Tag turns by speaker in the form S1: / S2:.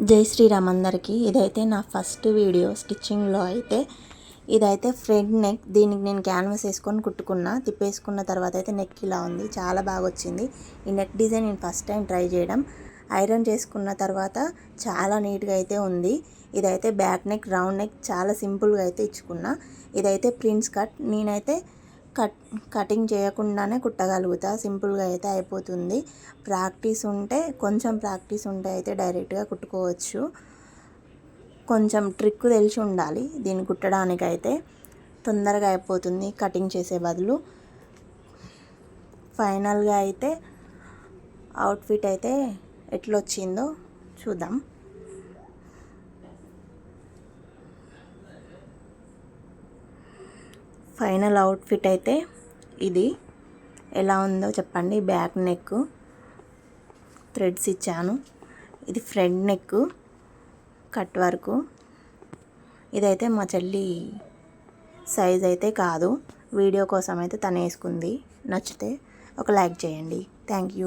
S1: జై శ్రీరామ్ అందరికీ. ఇదైతే నా ఫస్ట్ వీడియో స్టిచ్చింగ్లో. అయితే ఇదైతే ఫ్రంట్ నెక్. దీనికి నేను క్యాన్వాస్ వేసుకొని కుట్టుకున్నా. తిప్పేసుకున్న తర్వాత అయితే నెక్ ఇలా ఉంది. చాలా బాగా వచ్చింది. ఈ నెక్ డిజైన్ నేను ఫస్ట్ టైం ట్రై చేయడం. ఐరన్ చేసుకున్న తర్వాత చాలా నీట్గా అయితే ఉంది. ఇదైతే బ్యాక్ నెక్, రౌండ్ నెక్ చాలా సింపుల్గా అయితే ఇచ్చుకున్నా. ఇదైతే ప్రిన్స్ కట్. నేనైతే కటింగ్ చేయకుండానే కుట్టగలుగుతా. సింపుల్గా అయితే అయిపోతుంది. కొంచెం ప్రాక్టీస్ ఉంటే అయితే డైరెక్ట్గా కుట్టుకోవచ్చు. కొంచెం ట్రిక్ తెలిసి ఉండాలి దీన్ని కుట్టడానికైతే. తొందరగా అయిపోతుంది కటింగ్ చేసే బదులు. ఫైనల్గా అయితే అవుట్ఫిట్ అయితే ఎట్లొచ్చిందో చూద్దాం. ఫైనల్ అవుట్ఫిట్ అయితే ఇది. ఎలా ఉందో చెప్పండి. బ్యాక్ నెక్ థ్రెడ్స్ ఇచ్చాను. ఇది ఫ్రంట్ నెక్ కట్ వర్క్. ఇదైతే మా చెల్లి సైజ్ అయితే కాదు, వీడియో కోసం అయితే తను వేసుకుంది. నచ్చితే ఒక లైక్ చేయండి. Thank you.